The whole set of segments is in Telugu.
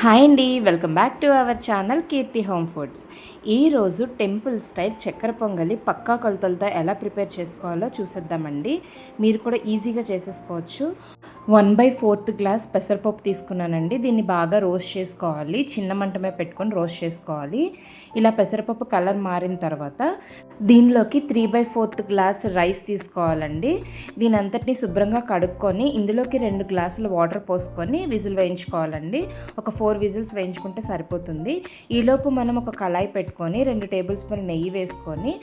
హాయ్ అండి, welcome back to our channel Keerthi home foods. ఈరోజు టెంపుల్ స్టైల్ చక్కెర పొంగలి పక్కా కొలతలతో ఎలా ప్రిపేర్ చేసుకోవాలో చూసేద్దామండి. మీరు కూడా ఈజీగా చేసేసుకోవచ్చు. 1/4 గ్లాస్ పెసరపప్పు తీసుకున్నానండి. దీన్ని బాగా రోస్ట్ చేసుకోవాలి. చిన్న మంటమే పెట్టుకొని రోస్ట్ చేసుకోవాలి. ఇలా పెసరపప్పు కలర్ మారిన తర్వాత దీనిలోకి 3/4 గ్లాస్ రైస్ తీసుకోవాలండి. దీని అంతటిని శుభ్రంగా కడుక్కొని ఇందులోకి 2 గ్లాసులు వాటర్ పోసుకొని విజిల్ వేయించుకోవాలండి. ఒక 4 విజిల్స్ వేయించుకుంటే సరిపోతుంది. ఈలోపు మనం ఒక కళాయి పెట్టుకొని 2 టేబుల్ స్పూన్ నెయ్యి వేసుకొని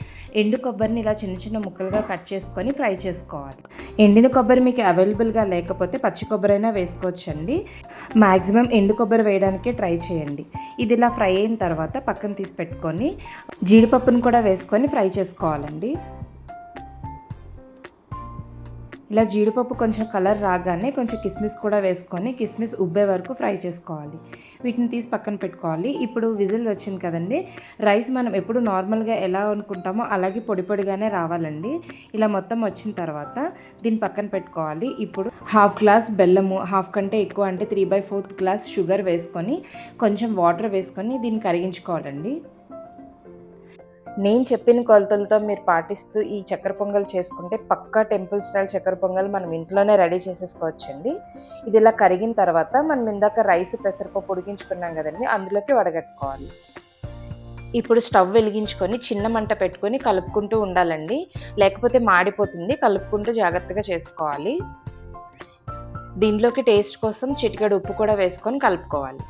ఎండు కొబ్బరిని ఇలా చిన్న చిన్న ముక్కలుగా కట్ చేసుకొని ఫ్రై చేసుకోవాలి. ఎండిన కొబ్బరి మీకు అవైలబుల్గా లేకపోతే పచ్చి కొబ్బరి అయినా వేసుకోవచ్చండి. మ్యాక్సిమం ఎండు కొబ్బరి వేయడానికే ట్రై చేయండి. ఇది ఇలా ఫ్రై అయిన తర్వాత పక్కన తీసి పెట్టుకొని జీడిపప్పును కూడా వేసుకొని ఫ్రై చేసుకోవాలండి. ఇలా జీడిపప్పు కొంచెం కలర్ రాగానే కొంచెం కిస్మిస్ కూడా వేసుకొని కిస్మిస్ ఉబ్బే వరకు ఫ్రై చేసుకోవాలి. వీటిని తీసి పక్కన పెట్టుకోవాలి. ఇప్పుడు విజిల్ వచ్చింది కదండి, రైస్ మనం ఎప్పుడు నార్మల్గా ఎలా అనుకుంటామో అలాగే పొడి పొడిగానే రావాలండి. ఇలా మొత్తం వచ్చిన తర్వాత దీన్ని పక్కన పెట్టుకోవాలి. ఇప్పుడు 1/2 గ్లాస్ బెల్లము, హాఫ్ కంటే ఎక్కువ అంటే 3/4 గ్లాస్ షుగర్ వేసుకొని కొంచెం వాటర్ వేసుకొని దీన్ని కరిగించుకోవాలండి. నేను చెప్పిన కొలతలతో మీరు పాటిస్తూ ఈ చక్కెర పొంగల్ చేసుకుంటే పక్కా టెంపుల్ స్టైల్ చక్కెర పొంగల్ మనం ఇంట్లోనే రెడీ చేసేసుకోవచ్చండి. ఇది ఇలా కరిగిన తర్వాత మనం ఇందాక రైస్ పెసరపప్పు ఉడికించుకున్నాం కదండి, అందులోకి వడగట్టుకోవాలి. ఇప్పుడు స్టవ్ వెలిగించుకొని చిన్న మంట పెట్టుకొని కలుపుకుంటూ ఉండాలండి, లేకపోతే మాడిపోతుంది. కలుపుకుంటూ జాగ్రత్తగా చేసుకోవాలి. దీనిలోకి టేస్ట్ కోసం చిటికెడు ఉప్పు కూడా వేసుకొని కలుపుకోవాలి.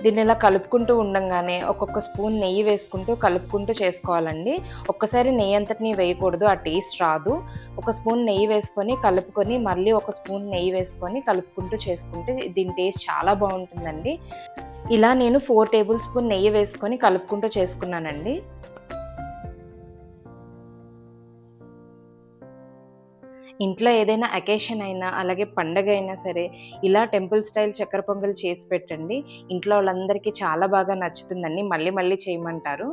దీన్ని ఇలా కలుపుకుంటూ ఉండంగానే ఒక్కొక్క స్పూన్ నెయ్యి వేసుకుంటూ కలుపుకుంటూ చేసుకోవాలండి. ఒక్కసారి నెయ్యి అంతటిని వేయకూడదు, ఆ టేస్ట్ రాదు. ఒక స్పూన్ నెయ్యి వేసుకొని కలుపుకొని మళ్ళీ ఒక స్పూన్ నెయ్యి వేసుకొని కలుపుకుంటూ చేసుకుంటే దీని టేస్ట్ చాలా బాగుంటుందండి. ఇలా నేను 4 టేబుల్ స్పూన్ నెయ్యి వేసుకొని కలుపుకుంటూ చేసుకున్నానండి. ఇంట్లో ఏదైనా అకేషన్ అయినా అలాగే పండగ అయినా సరే ఇలా టెంపుల్ స్టైల్ చక్కెర పొంగల్ చేసి పెట్టండి. ఇంట్లో వాళ్ళందరికీ చాలా బాగా నచ్చుతుందండి, మళ్ళీ మళ్ళీ చేయమంటారు.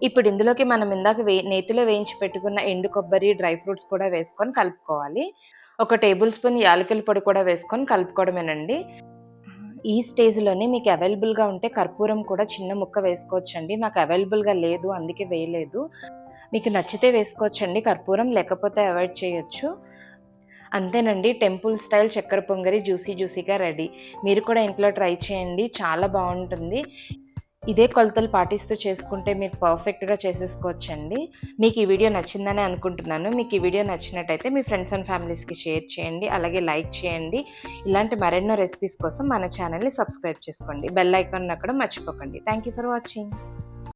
ఇప్పుడు ఇందులోకి మనం ఇందాక నేతిలో వేయించి పెట్టుకున్న ఎండు కొబ్బరి, డ్రై ఫ్రూట్స్ కూడా వేసుకొని కలుపుకోవాలి. ఒక టేబుల్ స్పూన్ యాలకుల పొడి కూడా వేసుకొని కలుపుకోవడమేనండి. ఈ స్టేజ్లోనే మీకు అవైలబుల్గా ఉంటే కర్పూరం కూడా చిన్న ముక్క వేసుకోవచ్చండి. నాకు అవైలబుల్గా లేదు, అందుకే వేయలేదు. మీకు నచ్చితే వేసుకోవచ్చండి కర్పూరం, లేకపోతే అవాయిడ్ చేయొచ్చు. అంతేనండి, టెంపుల్ స్టైల్ చక్కెర పొంగలి జ్యూసీగా రెడీ. మీరు కూడా ఇంట్లో ట్రై చేయండి, చాలా బాగుంటుంది. ఇదే కొలతలు పాటిస్తూ చేసుకుంటే మీరు పర్ఫెక్ట్గా చేసేసుకోవచ్చండి. మీకు ఈ వీడియో నచ్చిందని అనుకుంటున్నాను. మీకు ఈ వీడియో నచ్చినట్టయితే మీ ఫ్రెండ్స్ అండ్ ఫ్యామిలీస్కి షేర్ చేయండి, అలాగే లైక్ చేయండి. ఇలాంటి మరెన్నో రెసిపీస్ కోసం మన ఛానల్ని సబ్స్క్రైబ్ చేసుకోండి. బెల్ ఐకాన్ నొక్కడం మర్చిపోకండి. Thank you for watching.